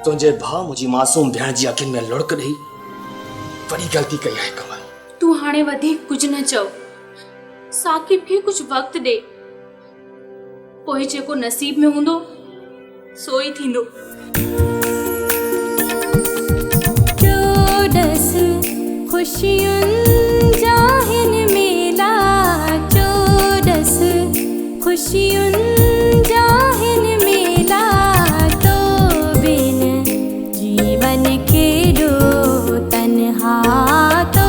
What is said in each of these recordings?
तुझे भा मुझी मासूम भेण जी अखिन में लुड़क ॾेई वड़ी गलती कई है कमल। तू हाणे वधीक कुछ न चओ, साकिब खे कुछ वक्त दे, पोइ जेको नसीब में हूंदो सो ई थींदो। चोडस खुशियुनि जा हिन मेला, चोडस खुशियुनि जा हिन मेला, तो बिन जीवन केॾो तन्हा, तो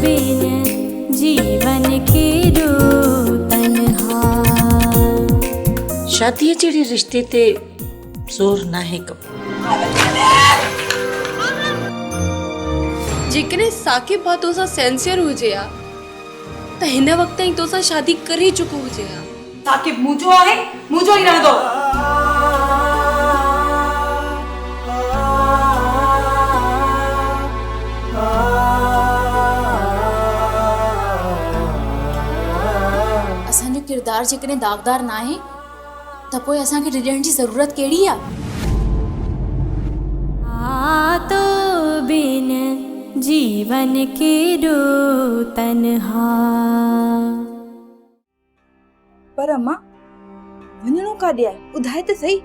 बिन जीवन केॾो तन्हा। शादी जहिड़े रिश्ते ते ज़ोर नाहे कम। जेकॾहिं साकिब भाउ तोसां सिंसियर हुजे हा त हिन वक़्त ताईं तोसां शादी करे चुको हुजे हा। साकिब मुंहिंजो आहे, मुंहिंजो ई रहंदो। असांजो किरदार जेकॾहिं दागदार न आहे त पोइ असांखे डिॼण जी ज़रूरत कहिड़ी आहे? तो बिन जीवन केॾो तन्हा। पर अम्मा वञणो काॾे आहे, ॿुधाए त सही।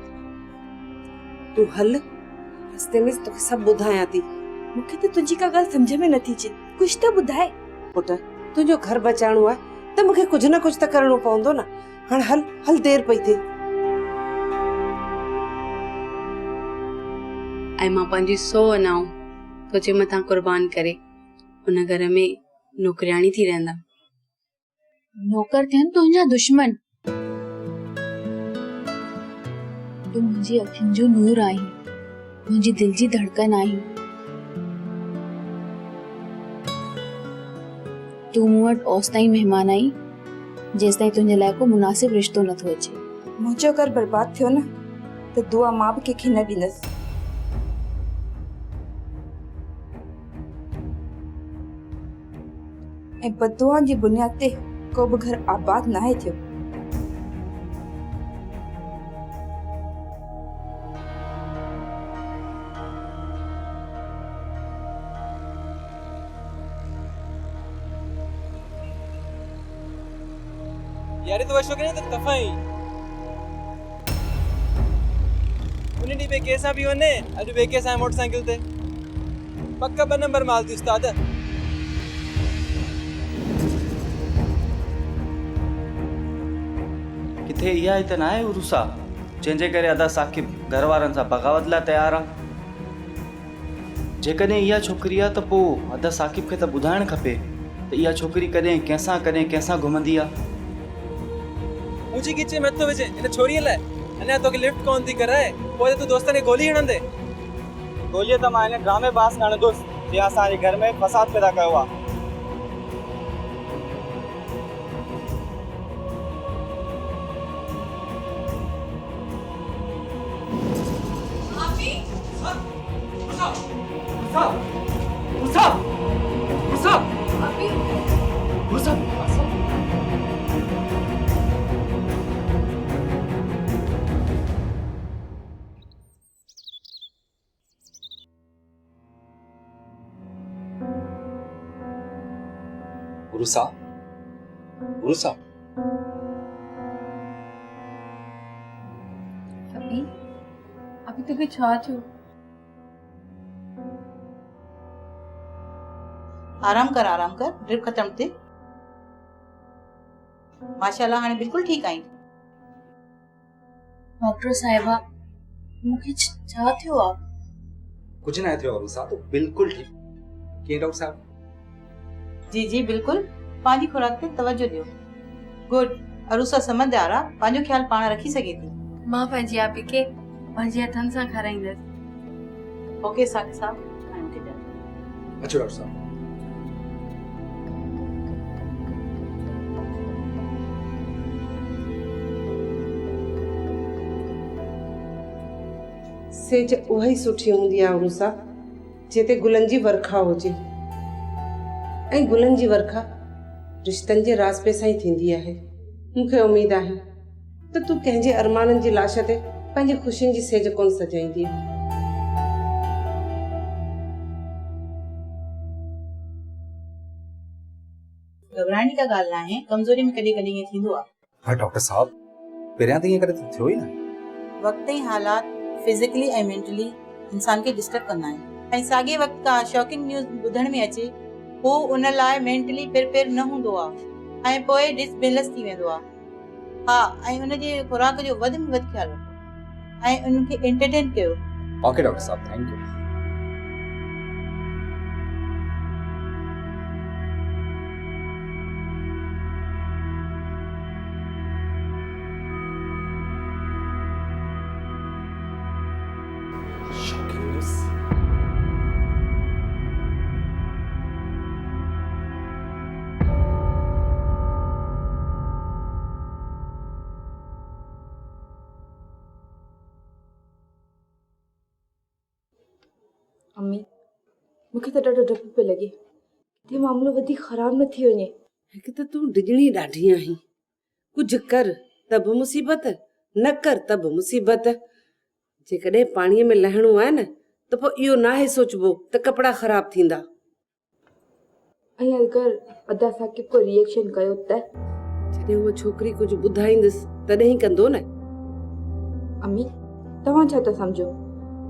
तू हल, रस्ते में तोखे सभु ॿुधायां थी। मूंखे त तुंहिंजी का ॻाल्हि सम्झ में नथी अचे, कुछ त ॿुधाए। पुट तुंहिंजो घर बचाइणो आहे त मूंखे कुझु न कुझु त करिणो पवंदो न। हाणे हल हल, देर पई थिए। ऐं मां पंहिंजी 100 अनाऊं तुंहिंजे मथां कुर्बान करे उन घर में नौकरियाणी थी रहंदा। नौकर थियनि तुंहिंजा दुश्मन। तूं मुंहिंजी अखियुनि जो नूर आहीं, मुंहिंजी दिल जी धड़कन आहीं। तूं मूं वटि ओस ताईं महिमान आई जेसि ताईं तुंहिंजे लाइ को मुनासिब रिश्तो नथो अचे। मुंहिंजो घर बर्बाद थियो न त दुआ मां बि कंहिंखे न ॾींदसि। ऐं बददुआ जी बुनियाद ते को बि घर आबाद न आहे थियो। यार तो वशो के नहीं तो तफाई उन्हें डी पे केसा भी वने अज बे केसा मोटरसाइकिल ते पक्का ब नंबर माल दी उस्ताद। किथे इहा ई त न आहे उरुसा जंहिंजे करे अदा साकिब घर वारनि सां बग़ावत लाइ तयारु आहे। जेकॾहिं इहा छोकिरी आहे त पोइ अदा साकिब खे त ॿुधाइणु खपे त इहा छोकिरी कॾहिं कंहिंसां घुमंदी आहे। मुझी किचे मत तो विजे इन छोरीअ लाइ अञा तोखे लिफ्ट कोन थी कराए, पोइ तूं दोस्तनि खे गोली हणंदे। गोलीअ त मां हिन ड्रामे बास हणंदुसि जंहिं असांजे घर में फसाद पैदा कयो आहे। उरुसा उरुसा अभी तो छा थियो? आराम कर ड्रिप खत्म थी। माशाल्लाह हाणे बिल्कुल ठीक आई। डॉक्टर साहिबा मूंखे छा थियो आहे? कुछ ना थियो उरुसा, तो बिल्कुल ठीक। के डॉक्टर साहब? जी जी बिल्कुल, पांजी खुराक ते तवज्जो दियो। गुड, अरुसा समझदार आ, पांजो ख्याल पाण रखी सके थी। मां पंहिंजी आपी खे पंहिंजे हथनि सां खाराईंदसि। ओके साकिब साहब, हाणे उठी जा। अच्छा डॉक्टर साहब। सेज उहा ई सुठी हूंदी आहे उरुसा, जिते गुलनि जी वर्खा हुजे। ऐं गुलनि जी वर्खा रिश्तनि जे रास्ते सां ई थींदी आहे। मूंखे उमेद आहे त तूं कंहिंजे अरमाननि जी लाश ते पंहिंजी ख़ुशियुनि जी सेज कोन सजाईंदी। घबराइण जी का ॻाल्हि न आहे, कमज़ोरी में कॾहिं कॾहिं ईअं थींदो आहे। हाँ डॉक्टर साहब, पहिरियां त ईअं करे त थियो ई न। वक़्त ई हालात फिज़िकली ऐं मेंटली इंसान खे डिस्टर्ब कंदा आहिनि ऐं साॻे वक़्त का शॉकिंग न्यूज़ ॿुधण में अचे, हू उन लाइ मेंटली प्रिपेयर न हूंदो आहे ऐं पोइ डिसबैलेंस थी वेंदो आहे। हा, ऐं उनजे खुराक जो वधि में वधि ख्यालु रखो ऐं उनखे एंटरटेन कयो। ओके डॉक्टर साहब, थैंक यू। अम्मी, मूंखे त ॾाढो डपु पियो लॻे किथे मामलो वधीक ख़राब न थी वञे। हिकु त तूं डिॼणी ॾाढी आहीं, कुझु कर त बि मुसीबत, न कर त बि मुसीबत। जेकॾहिं पाणीअ में लहणो आहे न त पोइ इहो नाहे सोचबो त कपिड़ा ख़राब थींदा। ऐं अगरि अदा साकिब को रिएक्शन कयो त? जॾहिं उहा छोकिरी कुझु ॿुधाईंदसि तॾहिं कंदो न। अम्मी, तव्हां छा था सम्झो?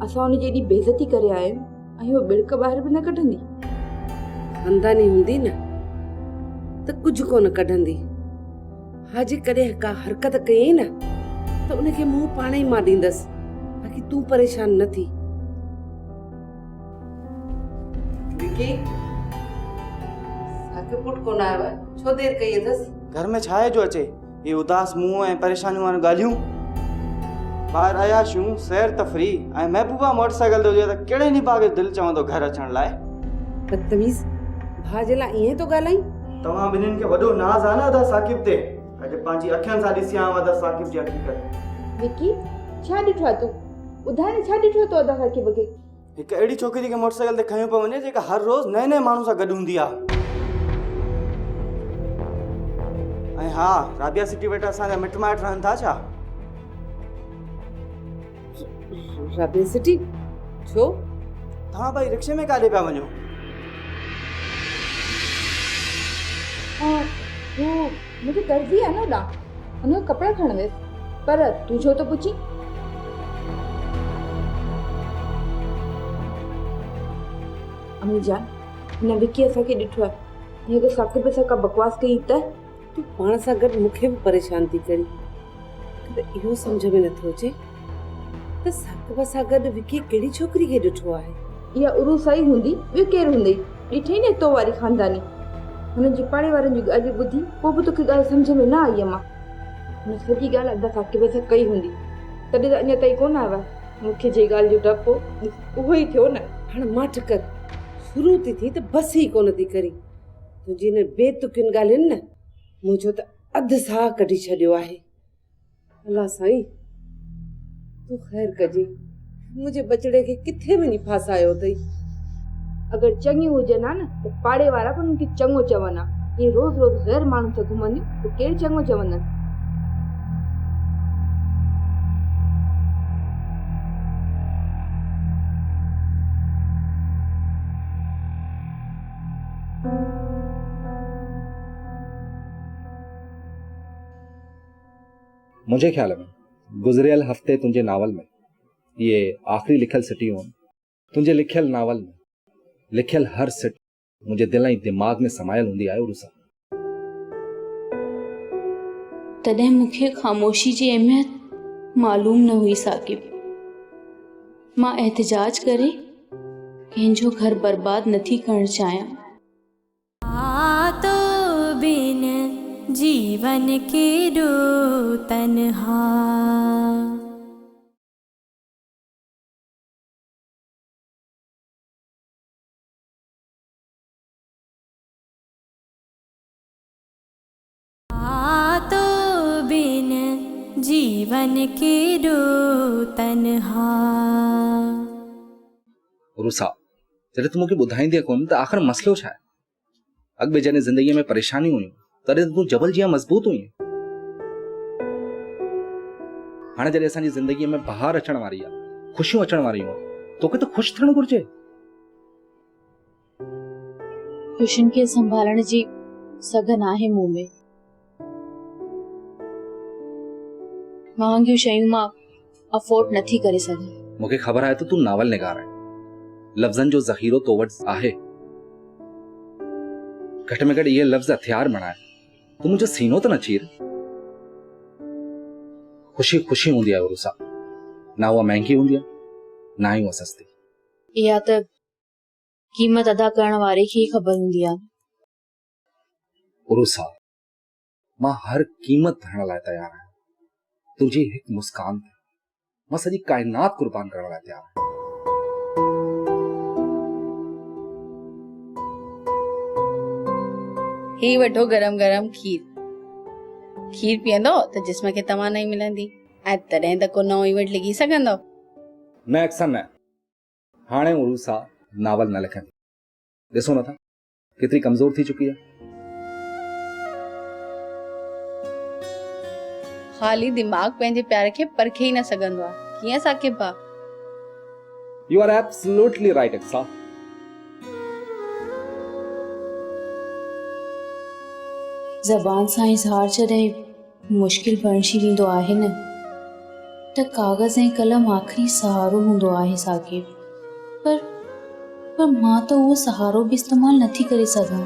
असां हुनजी एॾी बेइज़ती करे आया आहियूं ऐं उहा बिड़क ॿाहिरि बि न कढंदी? खानदानी हूंदी न त कुझु कोन कढंदी। हा, जेकॾहिं का हरकत कयई न त उनखे मुंहुं पाणे ई मां ॾींदसि, बाक़ी तूं परेशान न थी। विकी, साकिब पुट कोन आयो आहे, छो देरि कई अथसि? घर में छा आहे जो अचे? ये उदास मुंहुं ऐं परेशानियूं वारियूं ॻाल्हियूं। ॿाहिरि आयासीं सैर तफ़री ऐं महबूबा मोटरसाइकिल ते हुजे त कहिड़े ॾींहुं पाण खे दिलि चवंदो घर अचण लाइ। बदतमीज़, भाउ जे लाइ ईअं थो ॻाल्हाई? तव्हां ॿिन्हिनि खे वॾो नाज़ आहे न अदा साकिब ते। अॼु पंहिंजी अखियुनि सां ॾिसी आहियां अदा साकिब जी हक़ीक़त। विकी, छा ॾिठो आहे तूं? ॿुधाए न, छा ॾिठो तो अदा साकिब खे? हिकु अहिड़ी छोकिरी खे मोटरसाइकिल ते खयो पियो वञे जेका हर रोज़ नए नए माण्हू सां गॾु हूंदी आहे। ऐं हा, राबिया सिटी वेठा असांजा मिट माइट रहनि था छा? राबिया सिटी? छो? तव्हां भाई रिक्शे में काॾे पिया वञो? हू मुंहिंजो कर्ज़ी आहे न होॾां, हुनजो कपिड़ा खणण वियसि, पर तूं छो थो पुछी? अम्मी जान, हिन विकी असांखे ॾिठो आहे, हीअं अगरि साकिब सां का बकवास कई त? तूं पाण सां गॾु मूंखे बि परेशान थी करी। त इहो सम्झ में नथो अचे त साकिब सां गॾु विकी कहिड़ी छोकिरी खे ॾिठो आहे? इहा उरूसा ई हूंदी, ॿियो केरु हूंदी? ॾिठई न तो वारी खानदानी। हुनजी पाड़े वारनि जी ॻाल्हियूं ॿुधी पोइ बि तोखे ॻाल्हि सम्झ में न आई आहे। मां हुन सॼी ॻाल्हि अदा साकिब सां कई हूंदी, तॾहिं त अञा ताईं कोन आयो आहे। मूंखे जे ॻाल्हि जो डपु हो उहो ई थियो न। हाणे मट कर, शुरू थी त बस ई कोन थी करी। तुंहिंजी हिन बेतुकियुनि ॻाल्हियुनि न मुंहिंजो त अधु साह कढी छॾियो आहे। अल्लाह साईं, तूं ख़ैर कजे, मुंहिंजे बचड़े खे किथे वञी फासायो अथई। अगरि चङियूं हुजनि हा न त पाड़े वारा बि उन्हनि खे चङो चवनि हा। इहे रोज़ रोज़ गैर माण्हुनि सां घुमंदियूं त केरु चङो चवंदनि? मुझे ख्याल में गुज़रियल हफ़्ते तुंहिंजे नावल में ये आख़िरी लिखियल सिटियूं आहिनि। तुंहिंजे लिखियल नावल में लिखियल हर सिट मुंहिंजे दिलि ऐं दिमाग़ में समायल हूंदी आहे उरूसा। तॾहिं मूंखे ख़ामोशी जी अहमियत मालूम न हुई साकिब। मां एहतिजाज करे कंहिंजो घर बर्बाद नथी करणु चाहियां। तो बिन जीवन केरो तन्हा। तो बिन जीवन केरो तन्हा। उरूसा, जॾहिं तूं मूंखे ॿुधाईंदी कोन त आख़िर मसइलो छा आहे? अॻु जॾहिं ज़िंदगीअ में परेशानियूं हुयूं तॾहिं तूं जबल जीअं मज़बूत हुई। हाणे जॾहिं असांजी ज़िंदगीअ में बहार अचण वारी आहे, ख़ुशियूं अचण वारियूं आहिनि, तोखे त ख़ुशि थियणु घुरिजे। ख़ुशियुनि खे संभालण जी सघन आहे मूं में। महांगियूं शयूं मां अफोर्ड नथी करे सघां। मूंखे ख़बर आहे त तूं नावल निगार आहे, लफ़्ज़नि जो ज़ख़ीरो तो वटि आहे। घटि में घटि इहे लफ़्ज़ हथियार बणाए। तूं मुंहिंजो सीनो त न चीर। ख़ुशी ख़ुशी हूंदी आहे उरूसा, ना उहा महांगी हूंदी आहे ना ई उहा सस्ती। इहा त क़ीमत अदा करण वारे खे ई ख़बर हूंदी आहे। उरूसा, मां हर क़ीमत भरण लाइ तयार आहियां। तुंहिंजी हिकु मुस्कान ते मां सॼी काइनात क़ुर्बान करण लाइ तयार आहियां। ही वठो गरम गरम खीर। खीर पीअंदो त जिस्म खे तवानाई मिलंदी ऐं तॾहिं त को नओं इवेंट लिखी सघंदो। न अक्सर न, हाणे उरूसा नावल न लिखंदी। ॾिसो नथा केतिरी कमज़ोर थी चुकी आहे। ख़ाली दिमाग़ पंहिंजे प्यार खे परखे ई न सघंदो आहे। कीअं साकिब भाउ? You are absolutely right, Aksa. ज़बान सां इज़हार जॾहिं मुश्किल बणिजी वेंदो आहे न, त कागज़ ऐं कलम आख़िरी सहारो हूंदो आहे साकिब। पर मां त उहो सहारो बि इस्तेमालु नथी करे सघां।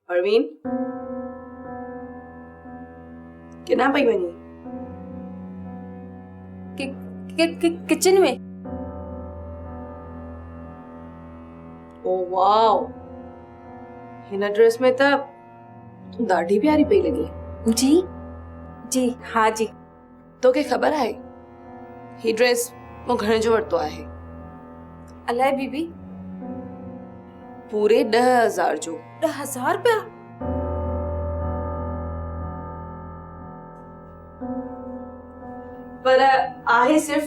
परवीन किना पई वञी? किचन में। ओ वाओ, हिन ड्रेस में त तू ॾाढी प्यारी पई लॻी। जी जी हाँ जी। तोखे ख़बर आहे ही ड्रेस मूं घणे जो वरितो आहे? अलाए बीबी। पूरे 10,000 जो। 10,000 रुपया? पर आहे सिर्फ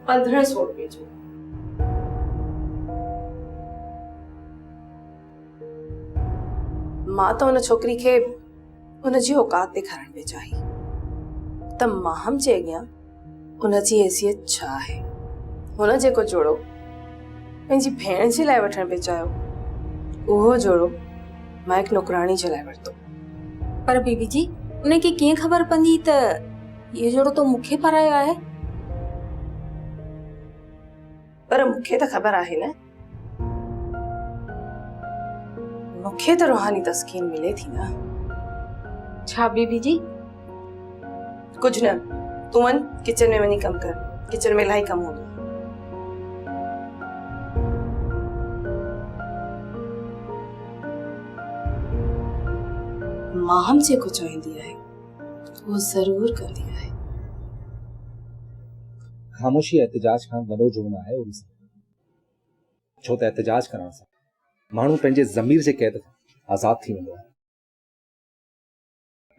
1500 रुपए जो। मां त हुन छोकिरी खे हुनजी औकात ॾेखारण पे चाही त माहम जे अॻियां हुनजी हैसियत छा आहे। हुन जेको जोड़ो पंहिंजी भेण जे लाइ वठण पे चाहियो, उहो जोड़ो मां हिकु नौकराणी जे लाइ वरितो। पर बीबी जी, उनखे कीअं ख़बर पवंदी त ये जोड़ो तो मूंखे पारायो आहे? पर मूंखे त ख़बर आहे न, मूंखे त रूहानी तस्कीन मिले थी न। छा बीबी जी? कुछ न, तू वञ किचन में वञी कम कर। किचन में इलाही कम हूंदो। माहम जेको चाहींदी आहे वो ज़रूर कंदी आहे। ख़ामोशी एहतिजाज खां वॾो जुर्म आहे उरूसा। छो त एहतिजाज करण सां माण्हू पंहिंजे ज़मीर जे क़ैद खां आज़ाद थी वेंदो आहे,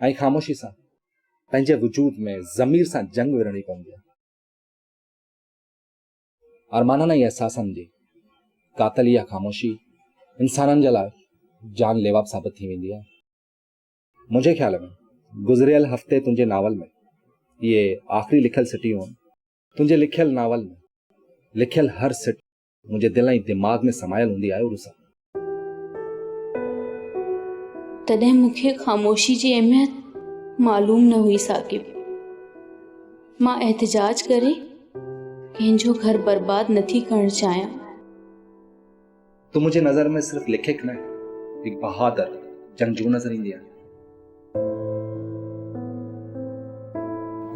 ऐं ख़ामोशी सां पंहिंजे वजूद में ज़मीर सां जंग विरहणी पवंदी आहे। अरमाननि ऐं एहसासनि जी कातली या ख़ामोशी इंसाननि जे लाइ जानलेवा साबित थी वेंदी आहे। मुंहिंजे ख़्याल में गुज़रियल हफ़्ते तुंहिंजे नावल में इहे आख़िरी लिखियल सिटियूं आहिनि। तुंहिंजे लिखियल नावल में लिखियल हर सिट मुंहिंजे दिल ऐं दिमाग़ में समायल हूंदी आहे उरूसा। तॾहिं मूंखे ख़ामोशी जी अहमियत मालूम न हुई साकिब। मां एहतिजाज करे कंहिंजो घर बर्बाद नथी करणु चाहियां। तू मुंहिंजे नज़र में सिर्फ़ लिखिक न, हिकु बहादुर जंगजू नज़र ईंदी आहे।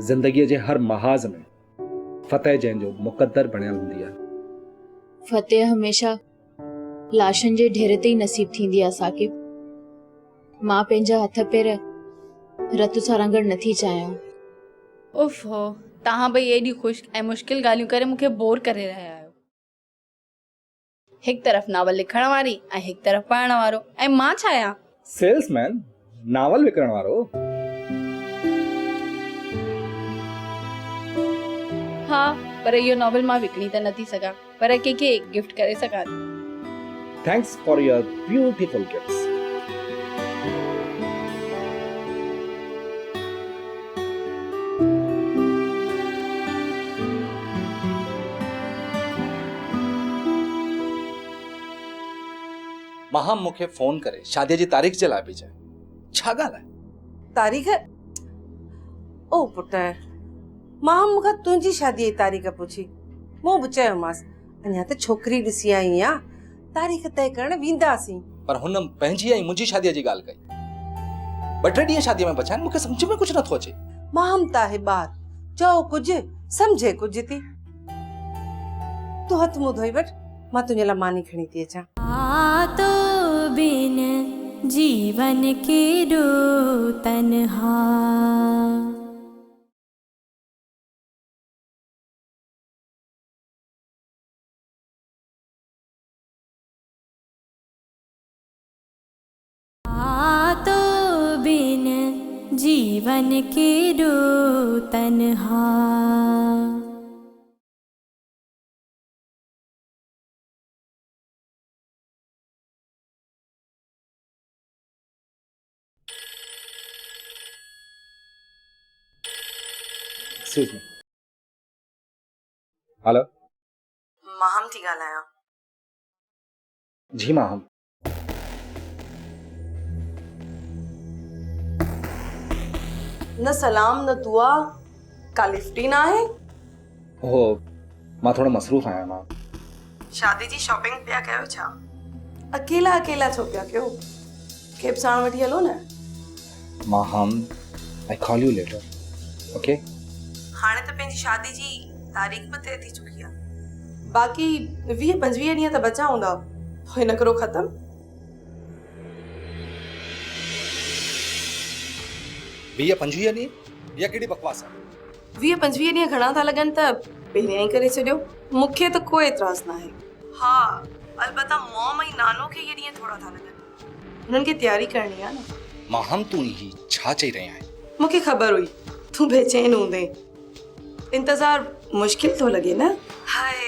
ज़िंदगीअ जे हर महाज़ में फतेह जंहिंजो मुक़द्दर बणियल हूंदी आहे। फतेह हमेशा लाशनि जे ढेर ते ई नसीब थींदी आहे साकिब। मां पंहिंजा हथ पेर रत सां रंगड़ नथी चाहियां। उफ हो, तव्हां ॿई एॾी ख़ुशि ऐं मुश्किल ॻाल्हियूं करे मूंखे बोर करे रहिया आहियो। हिकु तरफ़ नावल लिखण वारी ऐं हिकु तरफ़ पढ़ण वारो, ऐं मां छा आहियां? सेल्समैन, नावल विकिणण वारो। हाँ पर इहो नॉवेल मां विकिणी त नथी सघां पर कंहिंखे गिफ्ट करे सघां थी। Thanks for your beautiful gifts. मां मूंखे फोन करे शादीअ जी तारीख़ जे लाइ बि चयो। छा ॻाल्हि आहे? तारीख़? ओ पुट, मां मूंखां तुंहिंजी शादीअ जी तारीख़ पुछी। मूं बि चयोमांसि अञा त छोकिरी ॾिसी आई आहियां, तारीख़ तय करणु वेंदासीं। पर हुन पंहिंजी ऐं मुंहिंजी शादीअ जी ॻाल्हि कई। 2-3 ॾींहं शादीअ में बचा आहिनि, मूंखे सम्झ में कुझु नथो अचे। मां त आहे ॿार, चओ कुझु सम्झे कुझु थी। तूं हथ मुंहुं धोई वठ, मां तुंहिंजे लाइ मानी खणी थी अचां। तो बिन जीवन केरो तन्हा। तो बिन जीवन केरो तन्हा। Excuse me. हेलो। माहम थी ॻाल्हायां। जी माहम। न सलाम न दुआ, का लिफ्टी ना आहे? हो मां थोरो मसरूफ़ आहियां मां। शादी जी शॉपिंग पिया कयो छा? अकेला अकेला छो पिया कयो? खेप साण वठी हलो न। Maham, I call you later, okay? हाणे त पंहिंजी शादी जी तारीख़ बि तय थी चुकी आहे। बाक़ी 20-25 ॾींहं त बचा हूंदा, हिन करो ख़तम। 20-25 ॾींहं? इहा कहिड़ी बकवास आहे? 20-25 ॾींहं घणा था लॻनि त पहिरियां ई करे छॾियो, मूंखे त कोई एतिराज़ न आहे। हा अलबत्ता मॉम ऐं नानो खे इहे ॾींहं थोरा था लॻनि, हुननि खे तयारी करणी आहे न। माहम तूं ही छा चई रही आहीं? मूंखे ख़बर हुई तूं बेचैन हूंदे, इंतज़ार मुश्किल थो लॻे न? हाय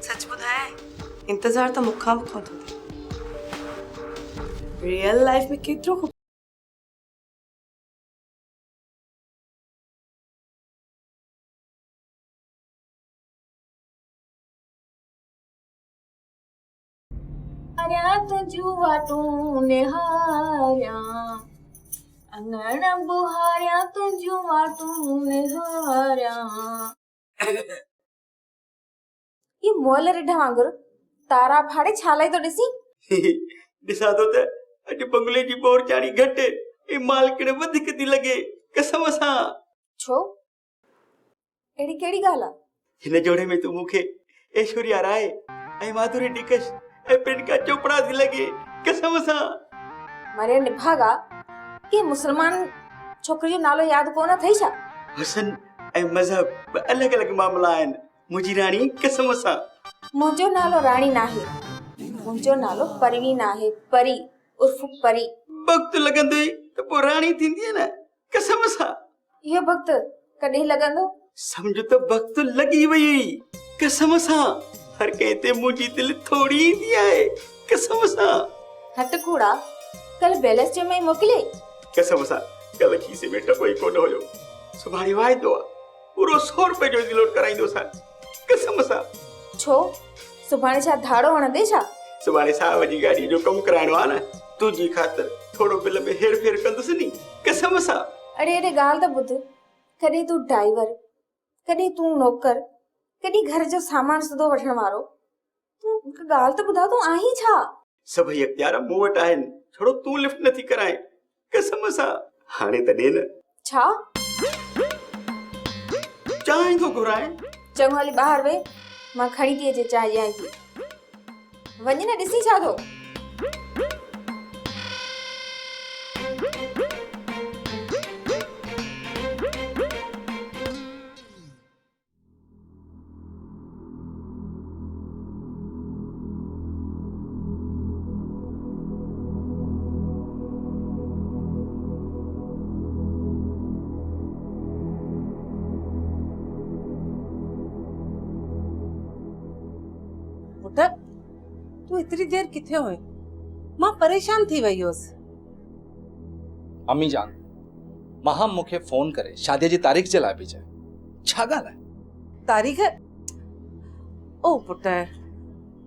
सच ॿुधाए, इंतज़ार त मूंखां बि कोन थो थिए। रियल लाइफ में केतिरो तुझू वाटू निहारिया अंगण बुहारिया तुझू वाटू निहारिया। ये मोल रिढा वांगुर तारा फाड़े छालाई तो ॾिसी। ॾिसां थो त अॼु बंगले जी बोर चाणी घटि ऐं मालकिन वधीक थी लॻे कसम सां। छो? अहिड़ी कहिड़ी ॻाल्हि आहे? हिन जोड़े में तूं मूंखे ऐश्वर्या राय ऐं माधुरी दीक्षित ऐं प्रियंका चोपड़ा थी लॻे कसम सां। मरे निभागा के मुसलमान छोकरी जो नालो यादि कोन अथई छा? हुसन ऐं मज़हब अलॻि अलॻि मामला आहिनि मुंहिंजी राणी कसम सां। मुंहिंजो नालो राणी नाहे, मुंहिंजो नालो परवीन आहे, परी उर्फ परी। वक़्तु लॻंदो ई त पोइ राणी थींदी न कसम सां। इहो वक़्तु कॾहिं लॻंदो? समझ त वक़्तु लॻी वई कसम सां। हर कंहिं ते मुंहिंजी दिलि थोड़ी ईंदी आहे कसम सां। हट कूड़ा, कल बैलेंस जे में मोकिले कसम सां। कल खीसे में टको ई कोन हुयो, सुभाणे वाइदो आहे पूरो 100 रुपए जो डिलोट कराईंदोसां कसम सां। छो सुभाणे छा धाड़ो हणंदे छा? सुभाणे साहब जी गाड़ी जो कमु कराइणो आहे न, तुंहिंजी ख़ातिर थोरो बिल में हेर फेर कंदुसि नी कसम सां। अरे अरे ॻाल्हि त ॿुध, कॾहिं तूं ड्राइवर, कॾहिं तूं नौकर, कॾहिं घर जो सामान सुधो वठण वारो। तूं ॻाल्हि त ॿुधा, तूं आहीं छा? सभई अख़्तियार मूं वटि आहिनि, थोरो तूं लिफ्ट नथी कराए कसम सां। हाणे त ॾे न। छा? चांहि थो घुराए। चङो हली ॿाहिरि वे, मां खणी थी अचे चांहि ॾियां थी। वञ न, ॾिसी छा थो। इतनी देर किथे हुए? मां परेशान थी वई हुअसि। अम्मी जान, मां मूंखे फोन करे शादीअ जी तारीख़ जे लाइ पई चए। छा ॻाल्हि आहे? तारीख़? ओ पुट,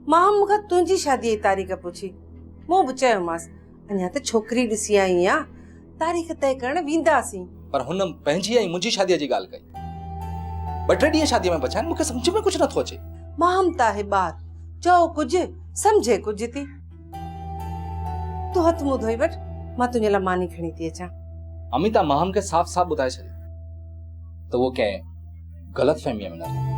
मां मूंखां तुंहिंजी शादीअ जी तारीख़ पुछी। मूं बि चयोमांसि अञा त छोकिरी ॾिसी आई आ, तारीख़ तय करण वेंदासीं। पर हुन पंहिंजी ऐं मुंहिंजी शादीअ जी ॻाल्हि कई। 2-3 ॾींहं शादीअ में बचा आहिनि, मूंखे सम्झ में कुझु नथो अचे। मां त आहे ॿार, चओ कुझु सम्झे कुझु थी। तूं हथ मुंहुं धोई वठ, मां तुंहिंजे लाइ मानी खणी थी अचां। अम्मी तव्हां मां खे साफ़ साफ़ ॿुधाए छॾियो त उहो कंहिं ग़लति फहमीअ में न रहे।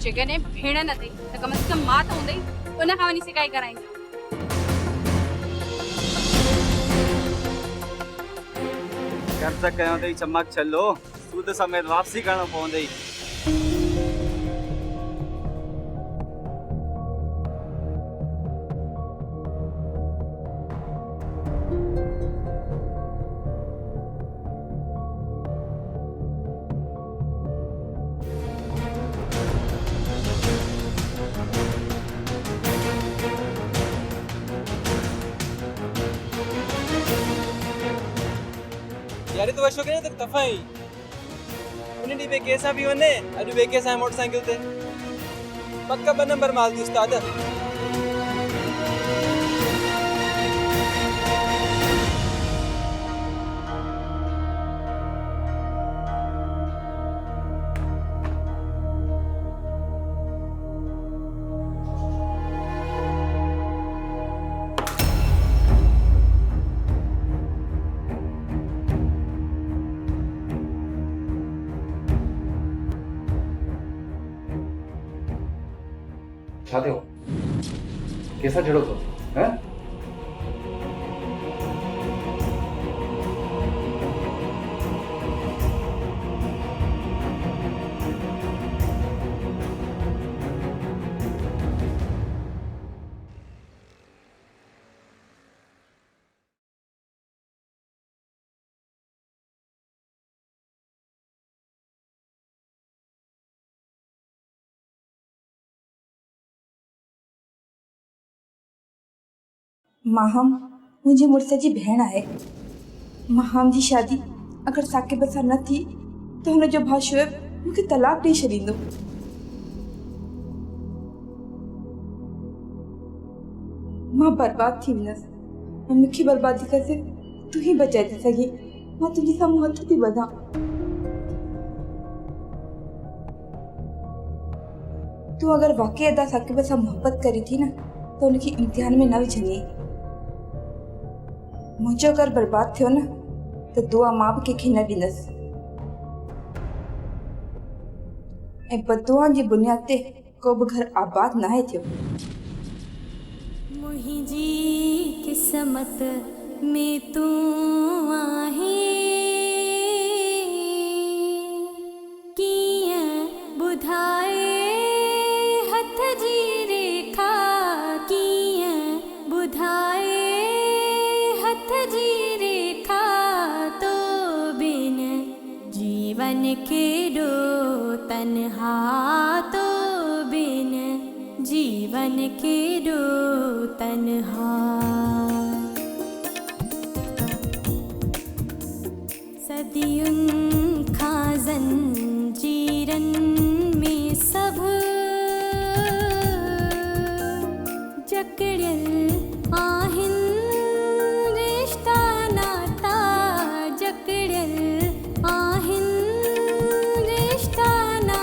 जेकॾहिं भेण न अथई त कम से कम मां त हूंदई, उन खां वञी सिकाई कराईंदी। कर्ज कयो अथई चमक छलो, सूद समेत वापसी करणो पवंदई। यार तो अशोक ने तक तफाई उन डी पे केसा भी वने अजु बे केसा मोटरसाइकिल ते पक्का 2 नंबर माल दी उस्ताद। छा थियो? कैसा जड़ो तो हैं? माहम मुंहिंजी मुड़ुस जी भेण आहे। माहम जी शादी अगर साकिब सां न थी त हुनजो भाउ शुएब मूंखे तलाक ॾेई छॾींदो। मां बर्बाद थी वेंदसि ऐं मूंखे बर्बादी खां सिर्फ़ तूं ही बचाए थी सघीं। मां तुंहिंजे साम्हूं हथ थी ॿधां। तूं अगर वाक़ई अदा साकिब सां मोहबत करी थी न त उनखे इम्तिहान में न विझंदी। मुंहिंजो घर बर्बाद थियो न त दुआ मां बि कंहिंखे न ॾींदसि ऐं बदुआ जी बुनियाद ते को बि घर आबाद न आहे थियो। मुंहिंजी किस्मत में तू आहे कीअं ॿुधाए हथ जी रेखा, कीअं ॿुधाए हथ जी रेखा, तो बिन जीवन केॾो तन्हा, तो बिन जीवन केॾो तन्हा। सदियुनि खां ज़ंजीरनि में सभु जकड़ियल आहिनि रिश्ता नाता, जकड़ियल आहिनि रिश्ता नाता।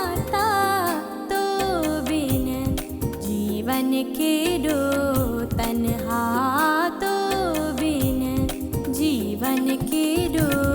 बन के डोर